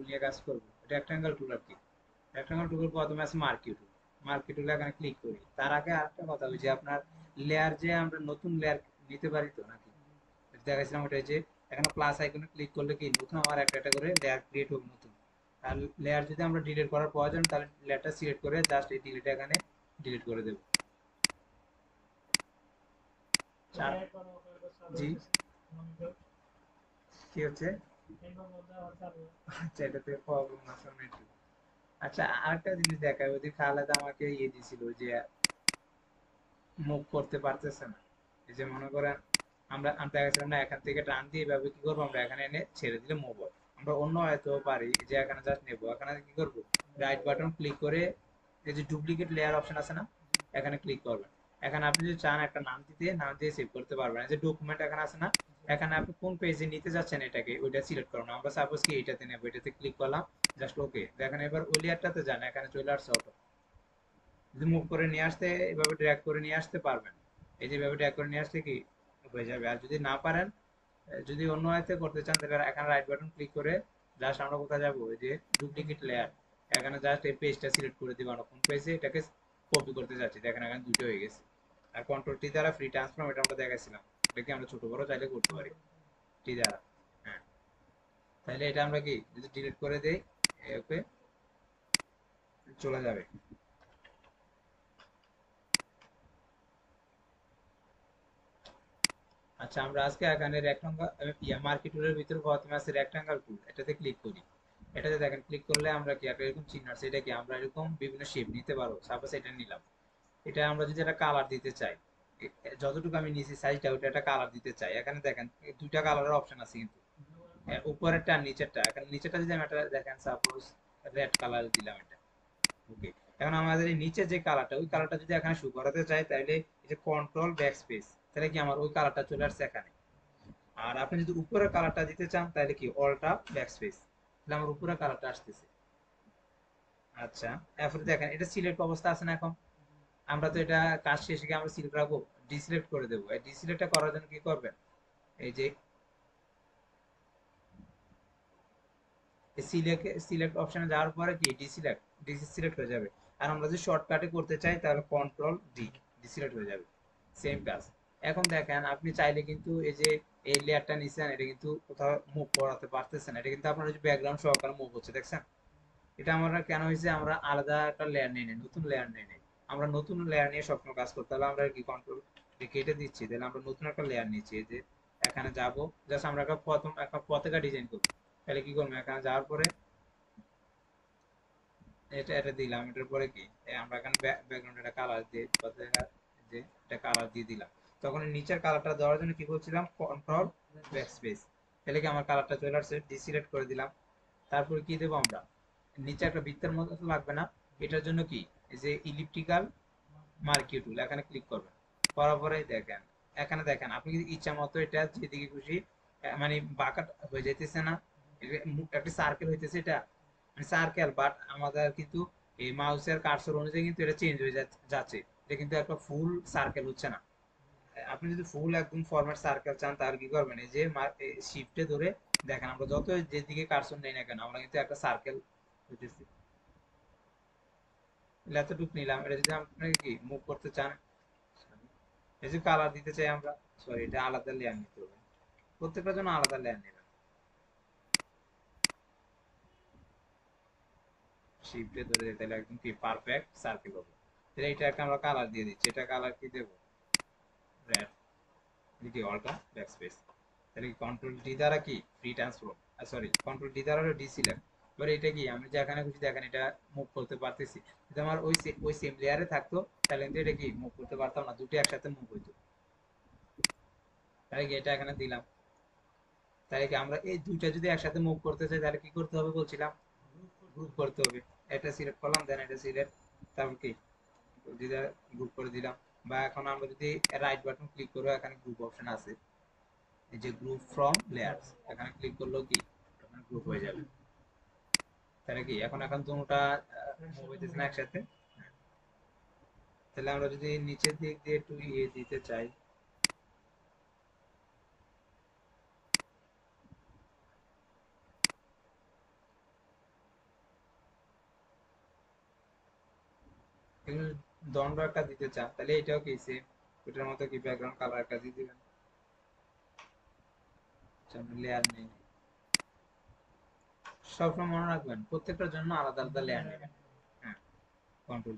নিয়ে কাজ করবো, রেক্টাঙ্গেল টুল আর কি। রেক্টাঙ্গেল টুলের প্রথমে আছে মার্কি টুল। মার্কি টুলে এখানে ক্লিক করি। তার আগে আরেকটা কথা, ওই যে আপনার লেয়ার, যে আমরা নতুন লেয়ার নিতে পারি তো নাকি, দেখাইছিলাম ওটা, যে এখানে প্লাস আইকনে ক্লিক করলে কি নতুন আমার একটা একটা করে লেয়ার ক্রিয়েট হবে নতুন। আর লেয়ার যদি আমরা ডিলিট করার প্রয়োজন, তাহলে লেয়ারটা সিলেক্ট করে জাস্ট এই ডিলিট এখানে ডিলিট করে দেবো। জি, কি হচ্ছে? আচ্ছা, এটা থেকে প্রবলেম আছে একটু। আচ্ছা, আরেকটা জিনিস দেখায়, ওই দিন খালেদ আমাকে ইয়ে দিছিল যে মুভ করতে পারতেছে না। এই যে মনে করেন আমরা আমি দেখাচ্ছিলাম না, এখান থেকে টান দিয়ে এভাবে কি করবো, আমরা এখানে এনে ছেড়ে দিলে মুভ হয়। আমরা অন্য হয়তো পারি যে এখানে জাস্ট নেবো, এখানে কি করবো, রাইট বাটন ক্লিক করে এই যে ডুপ্লিকেট লেয়ার অপশন আছে না, এখানে ক্লিক করবেন। এখানে আপনি যদি চান একটা নাম দিতে, নাম দিয়ে সেভ করতে পারবেন। এই যে ডকুমেন্ট এখানে আছে না, এখানে আপনি কোন পেজে নিতে যাচ্ছেন এটাকে, ওইটা সিলেক্ট করুন। আমরা সাপোজ কি এটাতে নেবো, এটাতে ক্লিক করলাম, জাস্ট ওকে। দেখেন এবার ওই লেয়ারটাতে যান, এখানে চলে আসছে অটো। যদি মুভ করে নিয়ে আসতে, এভাবে ড্র্যাগ করে নিয়ে আসতে পারবেন। এই যে এভাবে ড্র্যাগ করে নিয়ে আসলে কি হয়ে যাবে। আর যদি না পারেন, যদি অন্য ওয়েতে করতে চান, তাহলে এখানে রাইট বাটন ক্লিক করে জাস্ট আমরা কোথায় যাবো, এই যে ডুপ্লিকেট লেয়ার, এখানে জাস্ট এই পেজটা সিলেক্ট করে দিব। আমরা কোন পেজে এটাকে কপি করতে যাচ্ছি, দেখেন এখানে দুটো হয়ে গেছে। আর কন্ট্রোল টি দ্বারা ফ্রি ট্রান্সফর্ম, এটা আমরা দেখাইছিলাম, এটা কি আমরা ছোট বড় চাইলে করতে পারি টি দ্বারা। হ্যাঁ, তাহলে এটা আমরা কি যদি ডিলিট করে দেই, ওকে, চলে যাবে। আচ্ছা, আমরা আজকে এখানে রেক্টাঙ্গেল মার্কেট টুলের ভিতরে প্রথমে আছে রেক্টাঙ্গেল টুল, এটাতে ক্লিক করি। এটাতে দেখেন ক্লিক করলে আমরা কি একটা এরকম চিহ্ন আছে, এটা কি আমরা এরকম বিভিন্ন শেপ নিতে পারবো। সাপোজ এটা নিলাম, এটা আমরা যদি একটা কালার দিতে চাই, যতটুকু আমি নিচে সাইজটা, ওটা একটা কালার দিতে চাই, এখানে দেখেন দুইটা কালারের অপশন আছে কিন্তু, উপরেরটা আর নিচেরটা। এখানে নিচেরটা যদি আমি একটা দেখেন সাপোজ রেড কালার দিলাম এটা, ওকে। এখন আমাদের এই নিচে যে কালারটা, ওই কালারটা যদি এখানে শো করাতে চাই, তাহলে এই যে কন্ট্রোল ব্যাক স্পেস, তাহলে কি আমার ওই কালারটা চলে আসছে এখানে। আর আপনি যদি উপরের কালারটা দিতে চান, তাহলে কি অল্টা ব্যাক স্পেস, তাহলে আমার উপরের কালারটা আসতেছে। আচ্ছা, এরপরে দেখেন এটা সিলেক্ট অবস্থা আছে না এখন। আমরা তো এটা কাজ শেষে গিয়ে আমরা সিলেক্ট রাখবো, ডিসিলেক্ট করে দেবো। এই ডিসিলেক্টটা করার জন্য কি করবেন, এই যে সিলেক্ট সিলেক্ট অপশনে যাওয়ার পরে কি ডিসিলেক্ট, ডিসিলেক্ট হয়ে যাবে। আর আমরা যদি শর্টকাটে করতে চাই, তাহলে কন্ট্রোল ডি, ডিসিলেক্ট হয়ে যাবে। সেম কাজ। এখন দেখেন আপনি চাইলে কিন্তু এই যে এই লেয়ারটা নিছেন, এটা কিন্তু কোথাও মুভ করাতে পারতেছেন। এটা কিন্তু আপনার যে ব্যাকগ্রাউন্ড সহকারে মুভ হচ্ছে, দেখছেন? এটা আমরা কেন হয়েছে, আমরা আলাদা একটা লেয়ার নিয়ে নেই, নতুন লেয়ার নিয়ে নেই। আমরা নতুন লেয়ার নিয়ে সবসময় কাজ করতে হলে আমরা কি কন্ট্রোল কেটে দিচ্ছি, তাহলে আমরা নতুন একটা লেয়ার নিচ্ছি। এই যে এখানে যাব, জাস্ট আমরা একটা প্রথম একটা পতাকা ডিজাইন করবো। তাহলে কি করবো, এখানে যাওয়ার পরে এটা এটা দিলাম, এটার পরে কি আমরা এখানে ব্যাকগ্রাউন্ড একটা কালার দিয়ে পতাকা, যে এটা কালার দিয়ে দিলাম। তখন নিচের কালারটা দেওয়ার জন্য কি করছিলাম, কন্ট্রোল ব্যাক স্পেস। তাহলে কি আমার কালারটা চলে আসছে, ডিসিলেক্ট করে দিলাম। তারপরে কি দেবো আমরা, নিচে একটা বৃত্তের মতো তো লাগবে না, এটার জন্য কি এই যে ইলিপ্টিক্যাল মার্কিউ টুল, এখানে ক্লিক করবেন। করার পরে দেখেন, এখানে দেখেন আপনি যদি ইচ্ছা মতো এটা যেদিকে খুশি মানে বাঁকা হয়ে যাইতেছে না, একটা সার্কেল হইতেছে, এটা মানে সার্কেল, বাট আমাদের কিন্তু এই মাউসের কার্সর অনুযায়ী কিন্তু এটা চেঞ্জ হয়ে যাচ্ছে। এটা কিন্তু একটা ফুল সার্কেল হচ্ছে না। আপনি যদি ফুল একদম ফরম্যাট সার্কেল চান, তাহলে কি করবেন, এই যে শিফটে ধরে দেখেন, আমরা যত যেদিকে কার্সর নেই না কেন, আমরা কিন্তু একটা সার্কেল হইতেছে। এতটুকু নিলাম। এটা যদি আপনি কি মুভ করতে চান, এই যে কালার দিতে চাই আমরা, সরি এটা আলাদা লেয়ার নিতে হবে, প্রত্যেকটার জন্য আলাদা লেয়ার নেবেন। শিফটে ধরে দিতে তাহলে একদম কি পারফেক্ট সার্কেল হবে। তাহলে এটা আমরা কালার দিয়ে দিচ্ছি, এটা কালার কি দেবো, রেড, কি অল্টা ব্যাক স্পেস। তাহলে কি কন্ট্রোল ডি দ্বারা কি free transform, sorry control D দ্বারা হলো ডি সিলেক্ট। এবার এটা কি আমি যেখানে খুশি দেখেন এটা মুভ করতে পারতেছি। যদি আমার ওই সেম লেয়ারে থাকতো, তাহলে কিন্তু এটা কি মুভ করতে পারতাম না, দুটো একসাথে মুভ হইতো। তাহলে কি এটা এখানে দিলাম। তাহলে কি আমরা এই দুইটা যদি একসাথে মুভ করতে চাই, তাহলে কি করতে হবে বলছিলাম, গ্রুপ করতে হবে। এটা সিলেক্ট করলাম, দেন এটা সিলেক্ট, তারপর কি যেটা গ্রুপ করে দিলাম। বা এখন আমরা যদি রাইট বাটন ক্লিক করবো, এখানে গ্রুপ অপশন আছে, এই যে গ্রুপ ফ্রম লেয়ার্স, এখানে ক্লিক করলেও কি গ্রুপ হয়ে যাবে। তাহলে কি এখন এখন দুটোটা মুভ হইতেছে না একসাথে। তাহলে আমরা যদি নিচের দিক দিয়ে একটু ইয়ে দিতে চাই, এগুলো দণ্ড একটা দিতে চান তাহলে এটাও কি সেম, ওটার মতো কি ব্যাকগ্রাউন্ড কালার একটা দিয়ে দিবেন। লেয়ার নেই, সবসময় মনে রাখবেন প্রত্যেকটার জন্য আলাদা আলাদা লেয়ার নেবেন। হ্যাঁ, কন্ট্রোল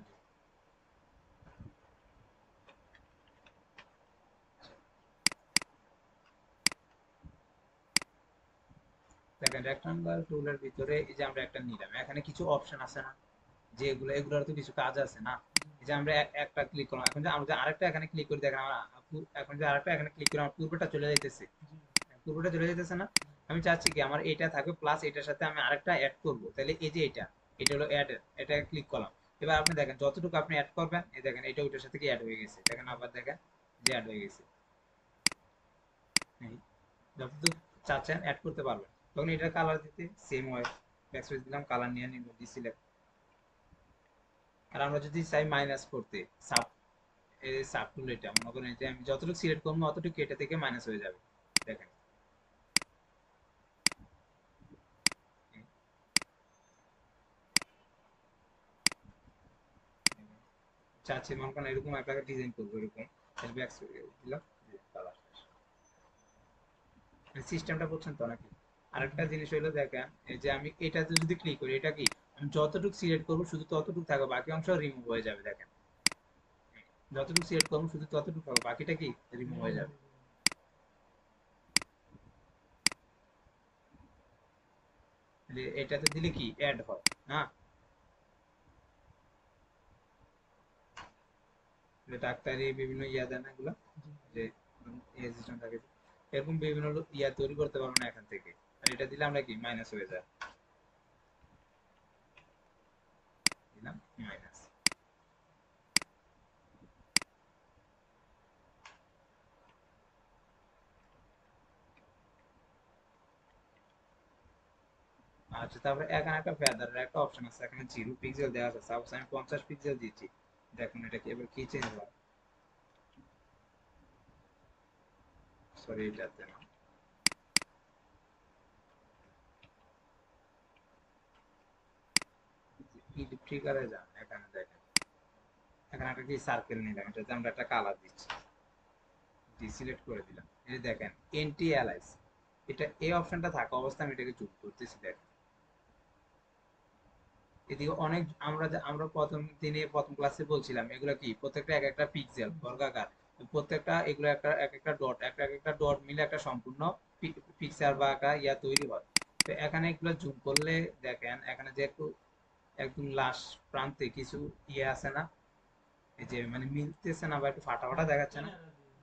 দেখেন রেক্টাঙ্গুলার টুলের ভিতরে এই যে আমরা একটা নিলাম, এখানে কিছু অপশন আছে না, যে এগুলোর তো কিছু কাজ আছে না। এই যে আমরা একটা ক্লিক করলাম, এখন যে আমরা যে আরেকটা এখানে ক্লিক করি দেখেন আমরা এখন যে আরেকটা এখানে ক্লিক করি আমার পূর্বটা চলে যাইতেছে, পূর্বটা চলে যেতেছে না। আমি চাচ্ছি কি আমার এটা থাকবে প্লাস এটার সাথে আমি আরেকটা অ্যাড করব, তাহলে এই যে এটা হলো অ্যাড, এটা ক্লিক করলাম। এবার আপনি দেখেন যতটুকু আপনি অ্যাড করবেন এই দেখেন এটা ওইটার সাথে কি অ্যাড হয়ে গেছে, দেখেন আবার দেখেন যে অ্যাড হয়ে গেছে। এই যতটুকু চাচ্ছেন অ্যাড করতে পারবেন। তখন এটা কালার দিতে সেম হয়, ব্যাকস্পেস দিলাম, কালার নিয়ে নিব ডিসিলেক্ট। আর আমরা যদি চাই মাইনাস করতে, সাব এই সাব টুল, এটা মনে করেন যে আমি যতটুকু সিলেক্ট করবো অতটুকু এটা থেকে মাইনাস হয়ে যাবে, দেখেন। চাচ্ছি মনে করেন এরকম একটা ডিজাইন করবো এরকম, ব্যাকস্পেস দিলাম, কালার সিস্টেমটা বুঝছেন তো নাকি? আরেকটা জিনিস হলো দেখেন এই যে আমি এটাতে যদি ক্লিক করি এটা কি আমি যতটুকু সিলেক্ট করবো শুধু ততটুকু থাকবে, বাকি অংশ রিমুভ হয়ে যাবে দেখেন। যতটুকু সিলেক্ট করবো শুধু ততটুকু থাকবে, বাকিটা কি রিমুভ হয়ে যাবে। এটাতে দিলে কি অ্যাড হয় না, ডাক্তারি বিভিন্ন ইয়া দেন না এগুলো, যে ইয়ে সিস্টেম থাকে, এরকম বিভিন্ন ইয়া তৈরি করতে পারবো না এখান থেকে। আর এটা দিলে আমরা কি মাইনাস হয়ে যায়, দিলাম মাইনাস। আচ্ছা তারপরে এখানে একটা ফেদারের একটা অপশন আছে, এখানে 0 পিক্সেল দেওয়া আছে, সাপোজ আমি 50 পিক্সেল দিচ্ছি, দেখুন এটা কি এবার কি চেঞ্জ হয়। সরি এটাতে না, ট্রিগারে যান, এখানে দেখেন এখানে একটা কি সার্কেল নিলাম, এটাতে আমরা একটা কালার দিচ্ছি, ডিসিলেক্ট করে দিলাম, এই যে দেখেন এন্টি অ্যালাইস, এটা এই অপশনটা থাকা অবস্থায় আমি এটাকে চুজ করতেছি দেখেন। এদিকে অনেক আমরা প্রথম দিনে প্রথম ক্লাসে বলছিলাম এগুলো কি প্রত্যেকটা এক একটা পিক্সেল বর্গাকার, প্রত্যেকটা এগুলো একটা এক একটা ডট, এক একটা ডট মিলে একটা সম্পূর্ণ পিকচার বা একটা ইয়া তৈরি হয়। তো এখানে এগুলো জুম করলে দেখেন এখানে যে একটু একদম লাস্ট প্রান্তে কিছু ইয়ে আছে না, এই যে মানে মিলতেছে না বা একটু ফাটা ফাটা দেখাচ্ছে না।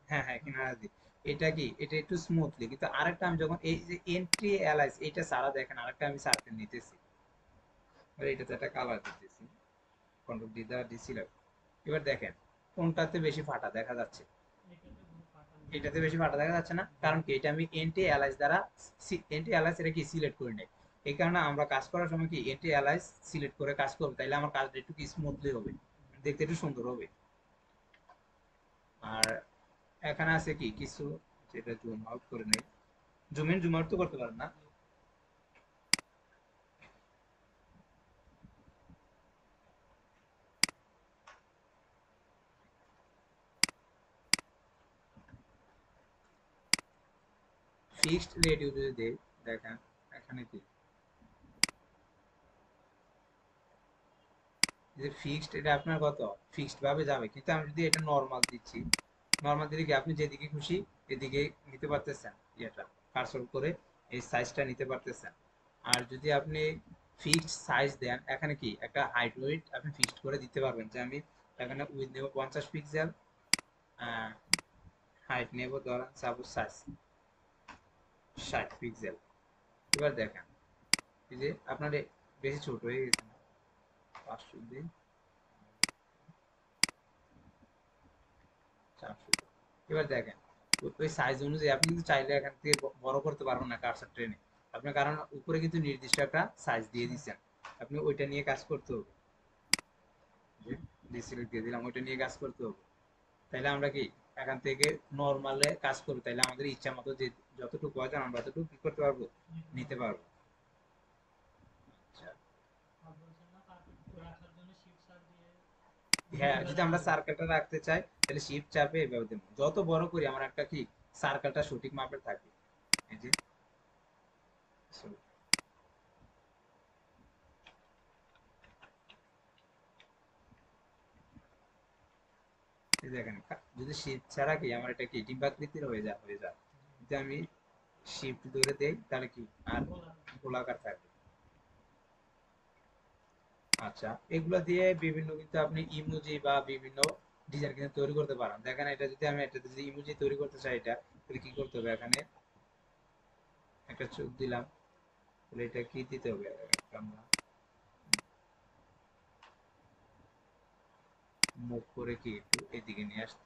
হ্যাঁ হ্যাঁ কিনারা দিয়ে, এটা কি এটা একটু স্মুথলি, কিন্তু আরেকটা আমি যখন এই যে এন্ট্রি অ্যালাইস এটা সারা দেখেন আরেকটা আমি সার্কেল নিতেছি, আর এটাতে একটা কালার দিতেছি, কন্ট্রোল ডি দ্বারা ডিসিলেক্ট। এবার দেখেন কোনটাতে বেশি ফাটা দেখা যাচ্ছে, এটাতে বেশি ফাটা দেখা যাচ্ছে না, কারণ কি এটা আমি এন্টি অ্যালাইস দ্বারা এন্টি অ্যালাইস এটা কি সিলেক্ট করে নেই। এই কারণে আমরা কাজ করার সময় কি এন্টি অ্যালাইস সিলেক্ট করে কাজ করব, তাইলে আমার কাজটা একটু কি স্মুথলি হবে, দেখতে একটু সুন্দর হবে। আর এখানে আছে কি কিছু, যেটা জুম আউট করে নেই, জুম ইন জুম আউট তো করতে পারেন না। ফিক্সড রেডিও যদি দেই দেখেন এখানে কি যে ফিক্সড, এটা আপনার কত ফিক্সড ভাবে যাবে, কিন্তু আমি যদি এটা নরমাল দিচ্ছি, নরমাল দিলে কি আপনি যেদিকে খুশি এদিকে নিতে পারতেছেন, এটা কার্সর করে এই সাইজটা নিতে পারতেছেন। আর যদি আপনি ফিক্সড সাইজ দেন এখানে কি একটা হাইট ওয়েট আপনি ফিক্সড করে দিতে পারবেন, যে আমি এখানে উইথ নেব 50 পিক্সেল, হাইট নেব ধরেন সাপোজ 60 পিক্সেল। এবার দেখেন এই যে আপনার বেশি ছোট হয়ে গেছে না, 500 দিন 400। এবার দেখেন ওই সাইজ অনুযায়ী আপনি কিন্তু চাইলে এখান থেকে বড় করতে পারবেন না কার্সার ট্রেনে, আপনি কারণ উপরে কিন্তু নির্দিষ্ট একটা সাইজ দিয়ে দিচ্ছেন, আপনি ওইটা নিয়ে কাজ করতে হবে, যে ডিসিলেক্ট দিয়ে দিলাম ওইটা নিয়ে কাজ করতে হবে। তাইলে আমরা কি এখান থেকে নর্মালে কাজ করবো, তাইলে আমাদের ইচ্ছা মতো যে যতটুকু প্রয়োজন আমরা ততটুকু কি করতে পারবো, নিতে পারবো। আচ্ছা হ্যাঁ, যদি আমরা সার্কেলটা রাখতে চাই তাহলে শিফট চাপে এভাবে দেবো, যত বড় করি আমার একটা কি সার্কেলটা সঠিক মাপের থাকবে। এই যে so, এই দেখেন যদি শিফট ছাড়া কি আমার এটা কি ডিম্বাকৃতির হয়ে যায় যদি আমি শিফট ধরে দেই তাহলে কি আর গোলাকার থাকবে। আচ্ছা, এগুলো দিয়ে বিভিন্ন কিন্তু আপনি ইমোজি বা বিভিন্ন ডিজাইন কিন্তু তৈরি করতে পারেন। দেখেন এটা যদি আমি এটা যদি ইমোজি তৈরি করতে চাই, এটা তাহলে কি করতে হবে, এখানে একটা চোখ দিলাম, তাহলে এটা কি দিতে হবে, একটা আমরা মুখ করে কি একটু এদিকে নিয়ে আসতে,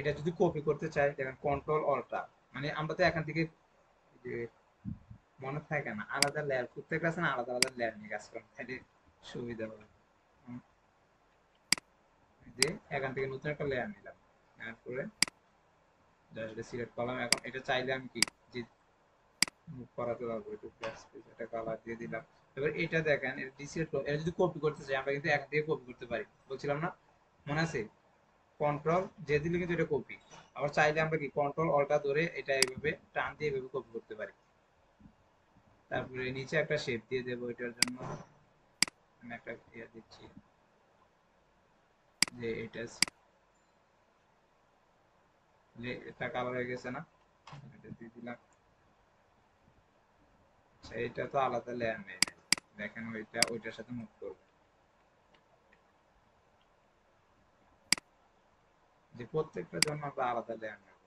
এটা যদি কপি করতে চাই দেখেন কন্ট্রোল অল্টা, মানে আমরা তো এখান থেকে যে মনে থাকে না আলাদা লেয়ার, প্রত্যেকটা আছে না আলাদা আলাদা লেয়ার নিয়ে কাজ করেন, তাহলে সুবিধা হবে। উম, যে এখান থেকে নতুন একটা লেয়ার নিলাম, তারপরে জাস্ট সিলেক্ট করলাম। এখন এটা চাইলে আমি কি যে মুভ করাতে পারবো, একটু ব্যাক স্পেস একটা কালার দিয়ে দিলাম। এবার এটা দেখেন এটা ডিসিলেক্ট করে এটা যদি কপি করতে চাই আমরা কিন্তু এখান থেকে কপি করতে পারি, বলছিলাম না, মনে আছে? কন্ট্রোল যে দিলে কিন্তু এটা কপি। আবার চাইলে আমরা কি কন্ট্রোল অল্টা ধরে এটা এইভাবে টান দিয়ে এইভাবে কপি করতে পারি। তারপরে নিচে একটা শেপ দিয়ে দেবো, এটার জন্য আমি একটা ইয়ে দিচ্ছি যে এটা এটা কালার হয়ে গেছে না, এটা দিয়ে দিলাম। আচ্ছা, এটা তো আলাদা লেয়ার নেই, দেখেন ওইটা ওইটার সাথে মুভ করবো, যে প্রত্যেকটার জন্য আমরা আলাদা লেয়ার নেব।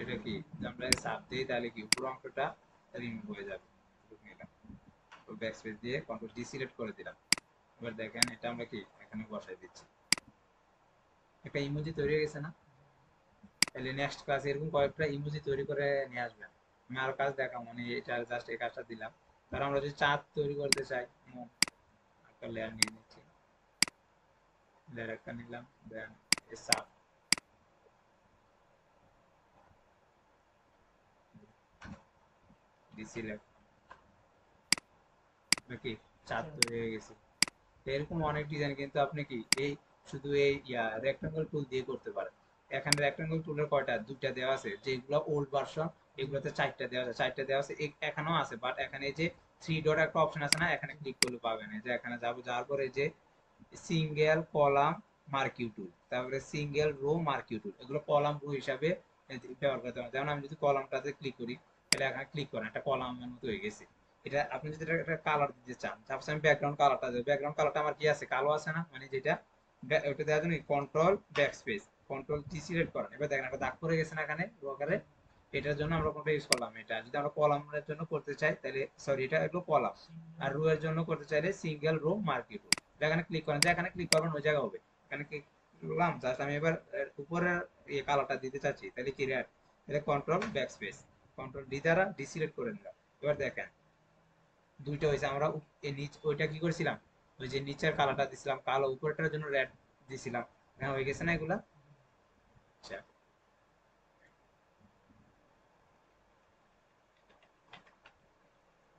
এটা কি যে আমরা চাপ দিই তাহলে কি উপর অংশটা রিমুভ হয়ে যাবে, নিলাম, তো ব্যাক স্পেস দিয়ে কন্ট্রোল ডি সিলেক্ট করে দিলাম। এবার দেখেন এটা আমরা কি এখানে বসাই দিচ্ছি, একটা ইমোজি তৈরি হয়ে গেছে না? তাহলে নেক্সট ক্লাসে এরকম কয়েকটা ইমোজি তৈরি করে নিয়ে আসবেন। আমি আরো কাজ দেখাবো, মানে এটা জাস্ট এই কাজটা দিলাম। তার আমরা যদি চাঁদ তৈরি করতে চাই, একটা লেয়ার নিয়ে নিচ্ছি, লেয়ার একটা নিলাম, দেন চাঁদ ডিসিলেক্ট, নাকি চাঁদ তৈরি হয়ে গেছে। এরকম অনেক ডিজাইন কিন্তু আপনি কি এই শুধু এই রেক্টাঙ্গল টুল দিয়ে করতে পারেন। এখানে রেক্টাঙ্গল টুলের কয়টা, দুইটা দেওয়া আছে, যেগুলো ওল্ড ভার্সন এগুলোতে চারটা দেওয়া আছে, চারটা দেওয়া আছে, এখানেও আছে, বাট এখানে এই যে থ্রি ডট একটা অপশন আছে না, এখানে ক্লিক করলে পাবেন। এই যে এখানে যাবো, যাওয়ার পরে যে সিঙ্গেল কলাম মার্কিউ টুল, তারপরে সিঙ্গেল রো মার্কিউ টুল, এগুলো কলাম রো হিসাবে ব্যবহার করতে হবে। যেমন আমি যদি কলামটাতে ক্লিক করি, তাহলে এখানে ক্লিক করেন, একটা কলামের মতো হয়ে গেছে। এটা আপনি যদি একটা কালার দিতে চান, তারপর আমি ব্যাকগ্রাউন্ড কালারটা দেবো, ব্যাকগ্রাউন্ড কালারটা আমার কি আছে, কালো আছে না, মানে যেটা ওটা দেওয়ার জন্য control back space control T select করেন। এবার দেখেন একটা দাগ পড়ে গেছে না এখানে রো আকারে, এটার জন্য আমরা কোনটা ইউজ করলাম, এটা যদি আমরা কলামের জন্য করতে চাই তাহলে সরি এটা একটু কলাম, আর রো এর জন্য করতে চাইলে সিঙ্গেল রো মার্কিউ টুল। যেখানে ক্লিক করেন, যেখানে ক্লিক করবেন ওই জায়গা হবে। এখানে ক্লিক করলাম, জাস্ট আমি এবার উপরের এই কালারটা দিতে চাচ্ছি, তাহলে কি রেড, তাহলে control back space control D দ্বারা ডিসিলেক্ট করে দিলাম। এবার দেখেন দুইটা হয়েছে, আমরা এই নিচ ওইটা কি করেছিলাম, ওই যে নিচের কালারটা দিছিলাম কালো, উপরটার জন্য রেড দিছিলাম, হ্যাঁ হয়ে গেছে না এগুলা? আচ্ছা,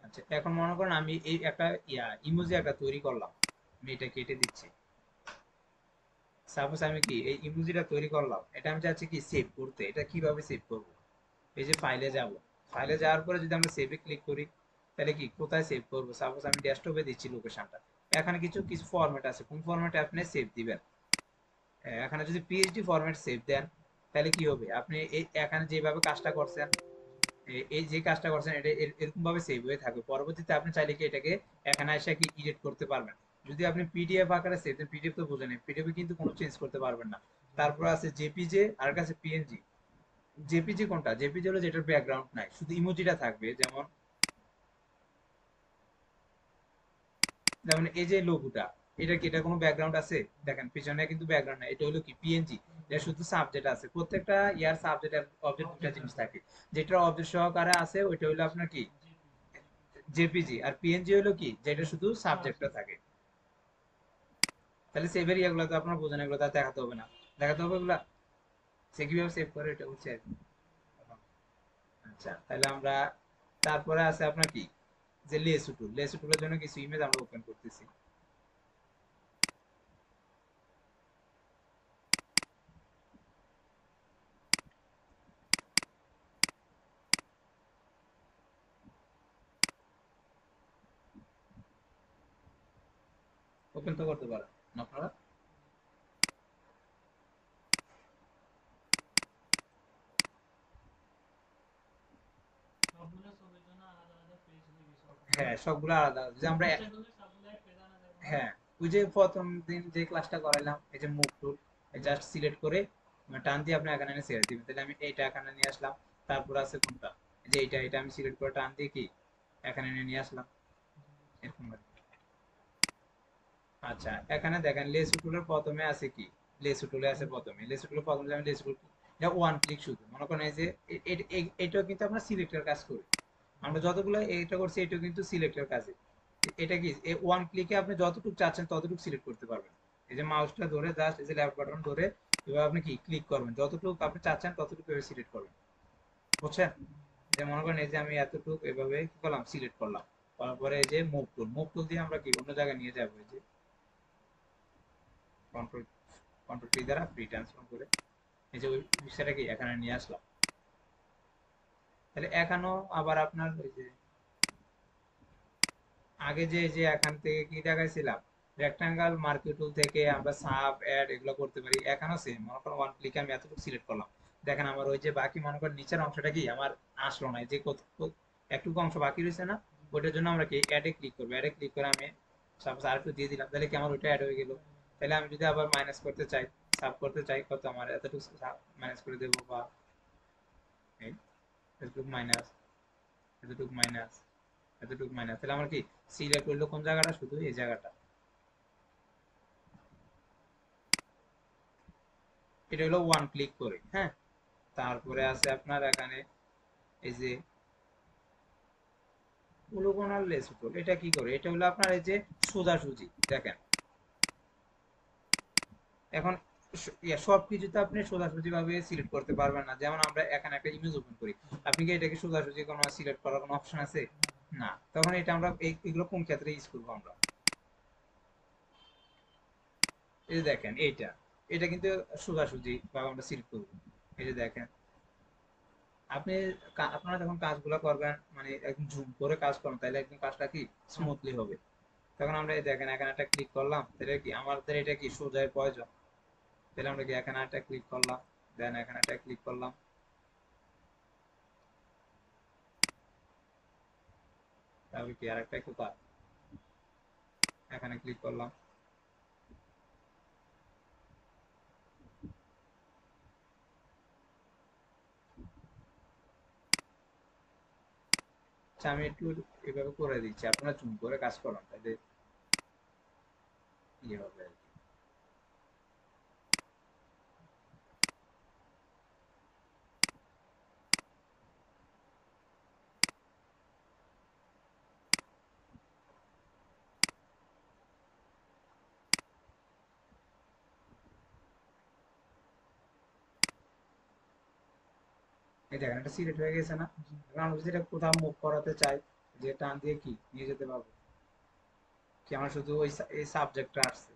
আচ্ছা এখন মনে করেন আমি এই একটা ইমোজি একটা তৈরি করলাম, আমি এটা কেটে দিচ্ছি। সাপোজ আমি কি এই ইমোজিটা তৈরি করলাম, এটা আমি চাচ্ছি কি সেভ করতে, এটা কিভাবে সেভ করব? এই যে ফাইলে যাব, ফাইলে যাওয়ার পরে যদি আমরা সেভে ক্লিক করি, তাহলে কি কোথায় সেভ করব, সাপোজ আমি ডেস্কটপে দিচ্ছি লোকেশনটা, এখানে কিছু কিছু ফরম্যাট আছে, কোন ফরম্যাটে আপনি সেভ দিবেন। এখানে যদি পিএইচডি ফরম্যাট সেভ দেন, তাহলে কি হবে, আপনি এই এখানে যেভাবে কাজটা করছেন, এই যে কাজটা করছেন এটা এরকম ভাবে সেভ হয়ে থাকবে, পরবর্তীতে আপনি চাইলে কি এটাকে এখানে এসে কি এডিট করতে পারবেন। যদি আপনি পিডিএফ আকারে সেভ দেন, পিডিএফ তো বোঝেন, পিডিএফ কিন্তু কোনো চেঞ্জ করতে পারবেন না। তারপর আছে জেপিজে আর কাছে পিএনজি। জেপিজি কোনটা, জেপিজি হলো যেটার ব্যাকগ্রাউন্ড নাই, শুধু ইমোজিটা থাকবে, যেমন যেমন এই যে লোগোটা, এটা কি এটা কোনো ব্যাকগ্রাউন্ড আছে? দেখেন পিছনে কিন্তু ব্যাকগ্রাউন্ড নাই, এটা হলো কি পিএনজি, এটা শুধু সাবজেক্ট আছে। প্রত্যেকটা ইয়ার সাবজেক্ট আর অবজেক্ট দুটা জিনিস থাকে, যেটা অবজেক্ট সহকারে আছে ওইটা হলো আপনার কি জেপিজি, আর পিএনজি হলো কি যেটা শুধু সাবজেক্টটা থাকে। তাহলে সেভের ইয়াগুলো তো আপনার বোঝেন, এগুলো তো আর দেখাতে হবে না। দেখাতে হবে ওগুলা সে কিভাবে সেভ করে এটা হচ্ছে আর কি। আচ্ছা তাহলে আমরা তারপরে আছে আপনার কি যে লেসু টুল, লেসু টুলের জন্য কিছু ইমেজ আমরা ওপেন করতেছি। ওপেন তো করতে পারেন না আপনারা? হ্যাঁ সবগুলো আলাদা আলাদা। যে আমরা হ্যাঁ ওই যে প্রথম দিন যে ক্লাসটা করাইলাম এই যে মুভ টুল, জাস্ট সিলেক্ট করে টান দিয়ে আপনি এখানে এনে ছেড়ে দিবেন, তাহলে আমি এইটা এখানে নিয়ে আসলাম। তারপর আছে কোনটা, এই যে এটা আমি সিলেক্ট করে টান দিয়ে কি এখানে এনে নিয়ে আসলাম এরকম আর কি। আচ্ছা এখানে দেখেন লেসু টুলের প্রথমে আছে কি, লেসু টুলে আছে প্রথমে, লেসু টুলের প্রথমে আমি লেসু টুল এটা ওয়ান ক্লিক শুধু মনে করেন এই যে এটাও কিন্তু আপনার সিলেক্টের কাজ করি। আমরা যতগুলো এটা করছি এটাও কিন্তু সিলেক্টের কাজে। এটা কি ওয়ান ক্লিকে আপনি যতটুকু চাচ্ছেন ততটুকু সিলেক্ট করতে পারবেন। এই যে মাউসটা ধরে জাস্ট এই যে লেফট বাটন ধরে এভাবে আপনি কি ক্লিক করবেন, যতটুকু আপনি চাচ্ছেন ততটুকু এভাবে সিলেক্ট করবেন। বুঝছেন? এই যে মনে করেন এই যে আমি এতটুকু এভাবে কি করলাম সিলেক্ট করলাম, তারপরে এই যে মুভ টুল দিয়ে আমরা কি অন্য জায়গায় নিয়ে যাবো, এই যে কন্ট্রোল কন্ট্রোল টি দ্বারা ফ্রি ট্রান্সফর্ম করে এই যে ওই বিষয়টা কি এখানে নিয়ে আসলাম। তাহলে এখানেও আবার আপনার ওই যে আগে যে যে এখান থেকে কি দেখাইছিলাম রেক্টাঙ্গেল মার্কি টুল থেকে আমরা সাব অ্যাড এগুলো করতে পারি, এখানেও সেম মনে করেন ওয়ান ক্লিকে আমি এতটুকু সিলেক্ট করলাম। দেখেন আমার ওই যে বাকি মনে করেন নিচের অংশটা কি আমার আসলো না, এই যে একটুকু অংশ বাকি রয়েছে না, ওইটার জন্য আমরা কি অ্যাডে ক্লিক করবো, অ্যাডে ক্লিক করে আমি সাপোজ আর একটু দিয়ে দিলাম, তাহলে কি আমার ওইটা অ্যাড হয়ে গেল। তাহলে আমি যদি আবার মাইনাস করতে চাই, সাব করতে চাই, কত আমার এতটুকু মাইনাস করে দেবো, বা এই এতটুকু মাইনাস, এতটুকু মাইনাস, এতটুকু মাইনাস, তাহলে আমার কি সিলেক্ট করলো কোন জায়গাটা, শুধু এই জায়গাটা। এটা হলো ওয়ান ক্লিক করে, হ্যাঁ। তারপরে আছে আপনার এখানে এই যে উলুকোনাল লেসুটোল, এটা কি করে, এটা হলো আপনার এই যে সোজাসুজি দেখেন। এখন সব কিছুতে আপনি সোজাসুজি ভাবে সিলেক্ট করতে পারবেন না, যেমন আমরা এখানে একটা ইমেজ ওপেন করি, আপনি কি এটাকে সোজাসুজি কোনো সিলেক্ট করার কোনো অপশন আছে? না, তখন এটা আমরা এগুলো কোন ক্ষেত্রে ইউজ করবো আমরা, এই যে দেখেন এইটা, এটা কিন্তু সোজাসুজি ভাবে আমরা সিলেক্ট করবো। এই যে দেখেন আপনি আপনারা যখন কাজগুলো করবেন মানে একদম ঝুম করে কাজ করেন, তাহলে একদম কাজটা কি স্মুথলি হবে। তখন আমরা এই দেখেন এখানে একটা ক্লিক করলাম, তাহলে কি আমাদের এটা কি সোজায় প্রয়োজন, তাহলে আমরা কি এখানে একটা ক্লিক করলাম, দেন এখানে একটা ক্লিক করলাম, তারপরে কি আরেকটা কোথায় এখানে ক্লিক করলাম। আচ্ছা আমি একটু এভাবে করে দিচ্ছি, আপনারা জুম করে কাজ করেন তাহলে ইয়ে হবে আর কি। এই দেখেন এটা সিলেক্ট হয়ে গেছে না? এখন আমরা যদি এটা কোথাও মুভ করাতে চাই, যে টান দিয়ে কি নিয়ে যেতে পারবো, কি আমার শুধু ওই এই সাবজেক্টটা আসছে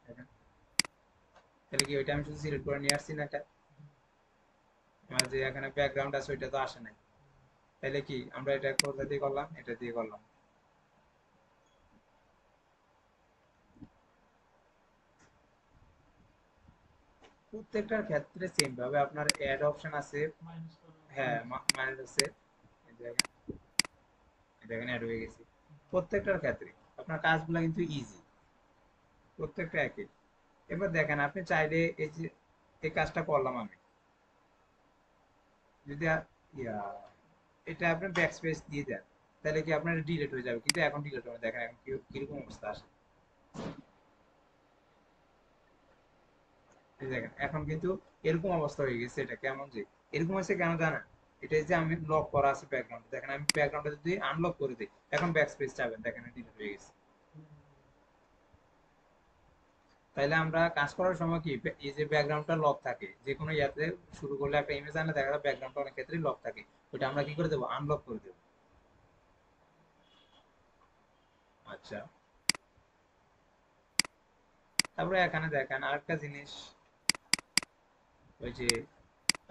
দেখেন, তাহলে কি ওইটা আমি শুধু সিলেক্ট করে নিয়ে আসছি না, এটা আমার যে এখানে ব্যাকগ্রাউন্ড আছে ওইটা তো আসে নাই, তাহলে কি আমরা এটা কোথা দিয়ে করলাম, এটা দিয়ে করলাম। প্রত্যেকটার ক্ষেত্রে সেম ভাবে আপনার অ্যাড অপশন আছে। হ্যাঁ মাইনাস আছে, এই দেখেন, এই দেখেন অ্যাড হয়ে গেছে। প্রত্যেকটার ক্ষেত্রে আপনার কাজগুলো কিন্তু ইজি, প্রত্যেকটা একই। এবার দেখেন আপনি চাইলে এই যে এই কাজটা করলাম আমি, যদি ইয়া এটা আপনি ব্যাক স্পেস দিয়ে দেন, তাহলে কি আপনার ডিলিট হয়ে যাবে, কিন্তু এখন ডিলিট হবে, দেখেন এখন কিরকম অবস্থা আসে। এই দেখেন এখন কিন্তু এরকম অবস্থা হয়ে গেছে, এটা কেমন যে এরকম হয়েছে কেন জানেন, এটা যে আমি লক করা আছে ব্যাকগ্রাউন্ড, দেখেন আমি ব্যাকগ্রাউন্ডটা যদি আনলক করে দিই, এখন ব্যাক স্পেস যাবেন দেখেন ডিলিট হয়ে গেছে। তাইলে আমরা কাজ করার সময় কি এই যে ব্যাকগ্রাউন্ডটা লক থাকে যে কোনো ইয়াতে শুরু করলে একটা ইমেজ আনলে দেখা যায় ব্যাকগ্রাউন্ডটা অনেক ক্ষেত্রে লক থাকে, ওটা আমরা কি করে দেবো, আনলক করে দেবো। আচ্ছা, তারপরে এখানে দেখেন আরেকটা জিনিস, ওই যে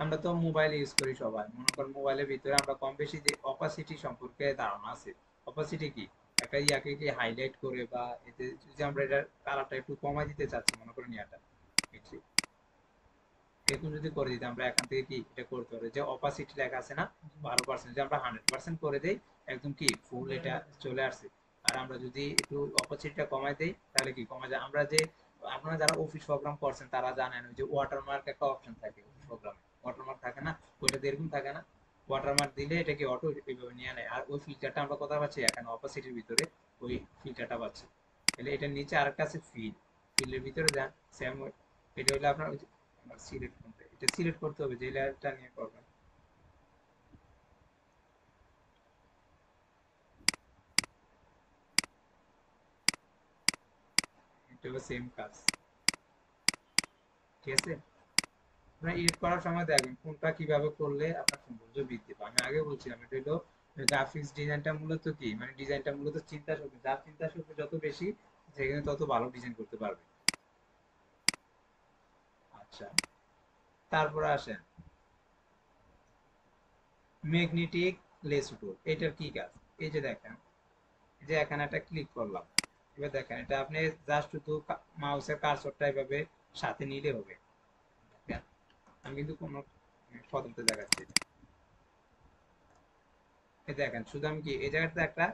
আমরা তো মোবাইল ইউজ করি সবাই, মনে করেন মোবাইলের ভিতরে আমরা কম বেশি যে অপাসিটি সম্পর্কে ধারণা আছে। অপাসিটি কি, একটা ইয়াকে কি হাইলাইট করে বা এতে যদি আমরা এটার কালারটা একটু কমাই দিতে চাচ্ছি, মনে করেন ইয়াটা এরকম যদি করে দিতে, আমরা এখান থেকে কি এটা করতে পারি যে অপাসিটি লেখা আছে না 12%, যে আমরা 100% করে দেই, একদম কি ফুল এটা চলে আসছে। আর আমরা যদি একটু অপাসিটিটা কমাই দেই তাহলে কি কমা যায়, আমরা যে আপনারা যারা অফিস প্রোগ্রাম করছেন তারা জানেন ওই যে ওয়াটারমার্ক একটা অপশন থাকে অফিস প্রোগ্রামে, ওয়াটারমার্ক থাকে না, ওইটা এরকম থাকে না, ওয়াটারমার্ক দিলে এটা কি অটো এইভাবে নিয়ে নেয়। আর ওই ফিল্টারটা আমরা কোথায় পাচ্ছি, এখানে অপাসিটির ভিতরে ওই ফিল্টারটা পাচ্ছি। তাহলে এটার নিচে আরেকটা আছে ফিল, ফিলের ভিতরে যান সেম, এটা হলো আপনার সিলেক্ট করতে, এটা সিলেক্ট করতে হবে যে লেয়ারটা নিয়ে করবেন, এটা হলো সেম কাজ। ঠিক আছে, আপনার এডিট করার সময় দেখবেন কোনটা কিভাবে করলে আপনার সৌন্দর্য বৃদ্ধি পায়। আমি আগে বলছিলাম এটা হলো গ্রাফিক্স ডিজাইনটা মূলত কি, মানে ডিজাইনটা মূলত চিন্তা শক্তি, যার চিন্তা শক্তি যত বেশি সেখানে তত ভালো ডিজাইন করতে পারবে। আচ্ছা, তারপরে আসেন ম্যাগনেটিক লেস টুল, এটার কি কাজ, এই যে দেখেন, এই যে এখানে একটা ক্লিক করলাম, এবার দেখেন এটা আপনি জাস্ট শুধু মাউসের কার্সরটা এভাবে সাথে নিলে হবে। দেখেন, আমি কিন্তু কোনো পদ্ধতি দেখাচ্ছি না। এই দেখেন শুধু আমি কি এই জায়গাটাতে একটা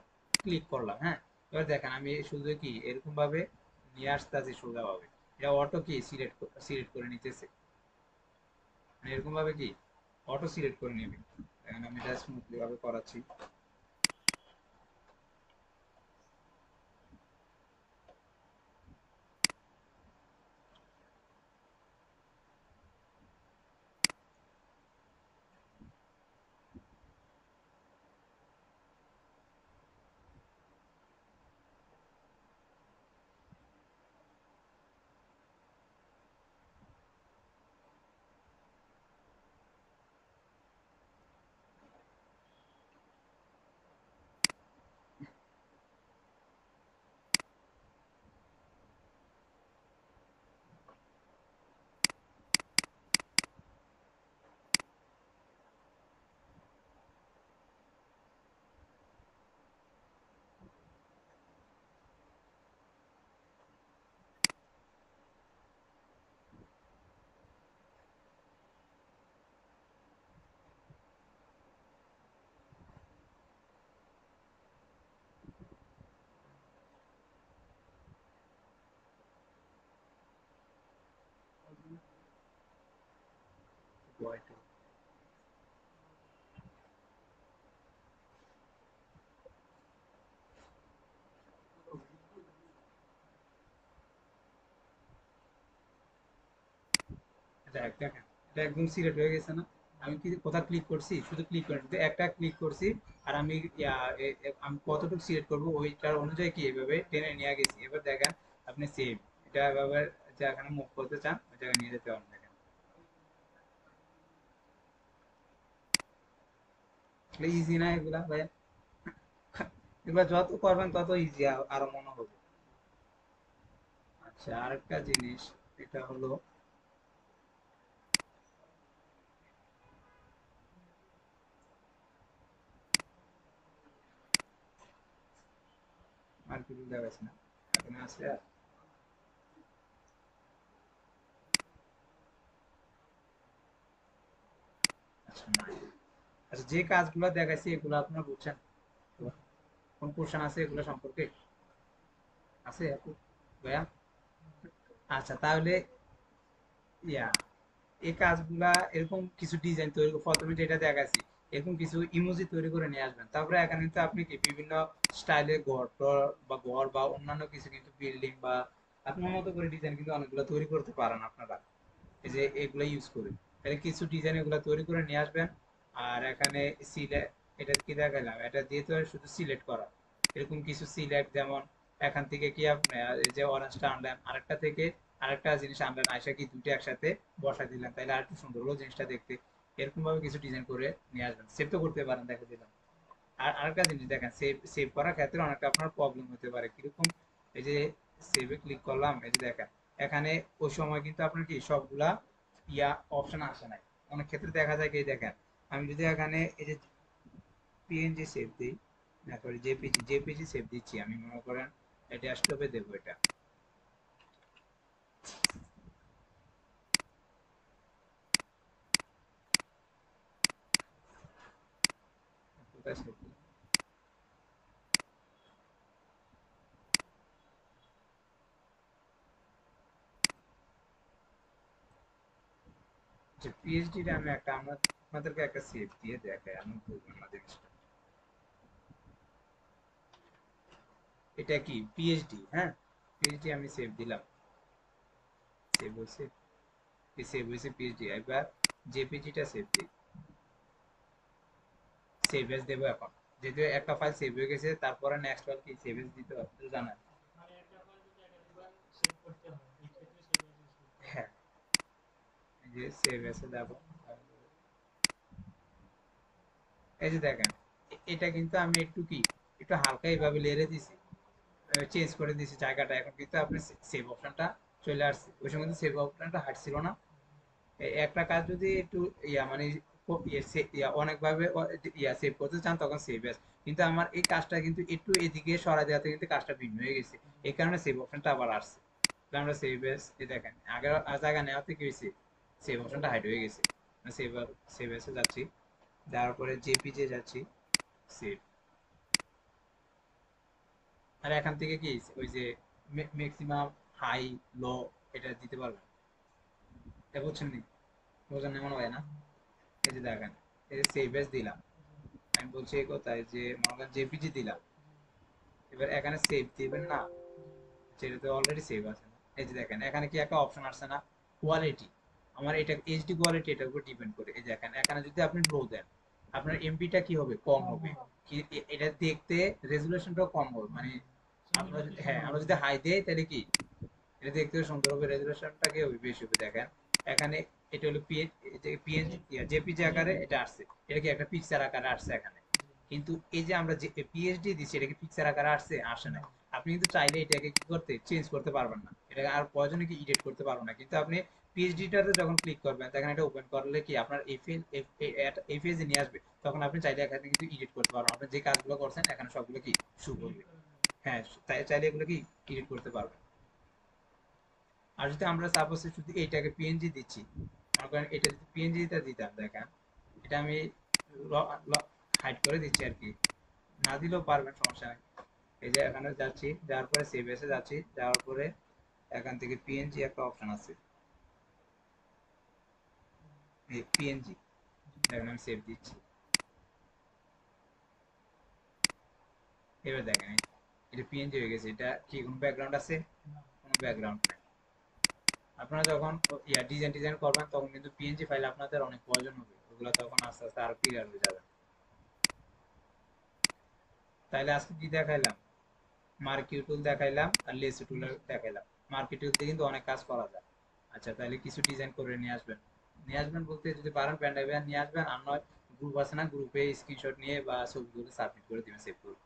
ক্লিক করলাম, হ্যাঁ, এবার দেখেন আমি শুধু কি এরকম ভাবে নিয়ে আসতে আছি সোজা ভাবে, এটা অটো কি সিলেক্ট করে নিতেছে, মানে এরকম ভাবে কি অটো সিলেক্ট করে নেবে। দেখেন আমি এটা স্মুথলি ভাবে করাচ্ছি। দেখেন এটা একদম সিলেক্ট হয়ে গেছে না, আমি কি কোথা ক্লিক করছি, শুধু ক্লিক করে একটা ক্লিক করছি, আর আমি আমি কতটুকু সিলেক্ট করবো ওইটার অনুযায়ী কি এভাবে টেনে নিয়ে গেছি। এবার দেখেন আপনি সেভ, এটা এভাবে যেখানে মুভ করতে চান ওই জায়গায় নিয়ে যেতে পারেন। দেখেন ইজি না এগুলা ভাই, এগুলা যত করবেন তত ইজি আরো মনে হবে। আচ্ছা, আরেকটা জিনিস, এটা হলো মার্কেটিং দেখাচ্ছে না, এখানে আছে। আচ্ছা নাই, আচ্ছা যে কাজগুলো দেখাইছি এগুলো আপনারা বুঝছেন তো? কোন কোশ্চেন আছে এগুলো সম্পর্কে, আছে আপু, ভাইয়া? আচ্ছা তাহলে ইয়া এই কাজগুলা এরকম কিছু ডিজাইন তৈরি প্রথমে যেটা দেখাচ্ছি এরকম কিছু ইমোজি তৈরি করে নিয়ে আসবেন, তারপরে এখানে কিন্তু আপনি কি বিভিন্ন স্টাইলের ঘর বা অন্যান্য কিছু কিন্তু বিল্ডিং বা আপনার মতো করে ডিজাইন কিন্তু অনেকগুলো তৈরি করতে পারেন আপনারা, এই যে এগুলো ইউজ করে তাহলে কিছু ডিজাইন এগুলো তৈরি করে নিয়ে আসবেন। আর এখানে সিলেক্ট, এটা কি দেখালাম, এটা দিয়ে তো শুধু সিলেক্ট করা, এরকম কিছু সিলেক্ট, যেমন এখান থেকে কি আপনি এই যে অরেঞ্জটা আনলেন, আরেকটা থেকে আরেকটা জিনিস আমরা আয়সা কি দুটো একসাথে বসা দিলাম, তাহলে আর একটু সুন্দর হলো জিনিসটা দেখতে। এরকম ভাবে কিছু ডিজাইন করে নিয়ে আসবেন, সেভ তো করতে পারেন, দেখা দিলাম। আর আরেকটা জিনিস দেখেন, সেভ সেভ করার ক্ষেত্রে অনেকটা আপনার প্রবলেম হতে পারে কিরকম। এই যে সেভে ক্লিক করলাম, এই যে দেখেন এখানে ওই সময় কিন্তু আপনার কি সবগুলা অপশন আসে নাই। অনেক ক্ষেত্রে দেখা যায় কি, দেখেন আমি যদি এখানে এই যে পিএনজি সেভ দিই, না সরি জেপিজি সেভ দিচ্ছি, আমি মনে করেন ডেস্কটপে দেবো এটা, কোথায় সেভ দিই? যে পিএইচডি টা আমি একটা আপনাদেরকে একটা সেভ দিয়ে দেখাই, আমি বলবেন না জিনিসটা। এটা কি পিএইচডি, হ্যাঁ পিএইচডি আমি সেভ দিলাম, সেভ হয়েছে, সেভ হয়েছে পিএইচডি। এবার জেপিজিটা সেভ দিই, সেভ এস দেবো এখন, যেহেতু একটা ফাইল সেভ হয়ে গেছে, তারপরে নেক্সট ফাইল কি সেভ এস দিতে হবে তো জানেন। হ্যাঁ, এই যে সেভ এস এ যাবো, এই যে দেখেন এটা কিন্তু আমি একটু কি একটু হালকা এইভাবে লেড়ে দিছি, চেঞ্জ করে দিয়েছি জায়গাটা, এখন কিন্তু আপনি সেভ অপশনটা চলে আসছে, ওই সময় কিন্তু সেভ অপশনটা হাঁটছিল না। একটা কাজ যদি একটু মানে অনেকভাবে সেভ করতে চান তখন সেভ এস, কিন্তু আমার এই কাজটা কিন্তু একটু এদিকে সরা দেওয়াতে কিন্তু কাজটা ভিন্ন হয়ে গেছে, এই কারণে সেভ অপশনটা আবার আসছে। তাহলে আমরা সেভ এস দেখেন আগে জায়গা নেওয়াতে কি হয়েছে, সেভ অপশনটা হাইড হয়ে গেছে। সেভ সেভ এসে যাচ্ছি, যাওয়ার পরে জেপিজে যাচ্ছি, সেভ। আর এখান থেকে কি ওই যে ম্যাক্সিমাম, হাই, লো এটা দিতে পারবেন, এটা বুঝছেন নি? বোঝেন না মনে হয় না? এই যে দেখেন, এই যে সেভ এস দিলাম, আমি বলছি এই কথায় যে মনে করেন জেপিজি দিলাম, এবার এখানে সেভ দিবেন না, যেটা তো অলরেডি সেভ আছে না। এই যে দেখেন এখানে কি একটা অপশন আসছে না, কোয়ালিটি, আমার এটা এইচডি কোয়ালিটি এটার উপর ডিপেন্ড করে। এই দেখেন এখানে যদি আপনি লো দেন, আপনার এমপিটা কি হবে, কম হবে, কি এটা দেখতে রেজুলেশনটাও কম হবে, মানে আমরা হ্যাঁ আমরা যদি হাই দেই তাহলে কি এটা দেখতে সুন্দর হবে, রেজুলেশনটা কি হবে, বেশি হবে। দেখেন এখানে এটা হলো পিএনজি জেপিজি আকারে এটা আসছে, এটা কি একটা পিকচার আকারে আসছে এখানে, কিন্তু এই যে আমরা যে পিএইচডি দিচ্ছি এটা কি পিকচার আকারে আসছে, আসে না। আপনি কিন্তু চাইলে এটাকে কি করতে চেঞ্জ করতে পারবেন না, এটা আর প্রয়োজনে কি এডিট করতে পারবেন না, কিন্তু আপনি পিএইচডিটাতে যখন ক্লিক করবেন তখন এটা ওপেন করলে কি আপনার এই পেজে নিয়ে আসবে, তখন আপনি চাইলে এখানে কিন্তু এডিট করতে পারবেন, আপনি যে কাজগুলো করছেন এখানে সবগুলো কি শো করবে। হ্যাঁ, তাই চাইলে এগুলো কি এডিট করতে পারবেন। আর যদি আমরা সাপোজ যদি এইটাকে পিএনজি দিচ্ছি, মনে করেন এটা যদি পিএনজিটা দিতাম, দেখেন এটা আমি হাইড করে দিচ্ছি আর কি, না দিলেও পারবেন, সমস্যা নেই। এই যে এখানে যাচ্ছি, যাওয়ার পরে সেভ এসে যাচ্ছি, যাওয়ার পরে এখান থেকে পিএনজি একটা অপশন আছে, এই পিএনজি, দেখেন আমি সেভ দিচ্ছি, এবার দেখেন এটা পিএনজি হয়ে গেছে। এটা কি কোনো ব্যাকগ্রাউন্ড আছে? কোনো ব্যাকগ্রাউন্ড নাই। আপনারা যখন ডিজাইন ডিজাইন করবেন তখন কিন্তু পিএনজি ফাইল আপনাদের অনেক প্রয়োজন হবে, ওগুলো তখন আস্তে আস্তে আরো ক্লিয়ার হয়ে যাবে। তাইলে আজকে কি দেখাইলাম, মার্কিউ টুল দেখাইলাম আর লেসি টুল দেখাইলাম। মার্কিউ টুল দিয়ে কিন্তু অনেক কাজ করা যায়। আচ্ছা তাহলে কিছু ডিজাইন করে নিয়ে আসবেন, নিয়ে আসবেন বলতে যদি পারেন পেন ড্রাইভে নিয়ে আসবেন, আর নয় গ্রুপ আছে না, গ্রুপে স্ক্রিনশট নিয়ে বা ছবিগুলো সাবমিট করে দিবেন, সেভ করে।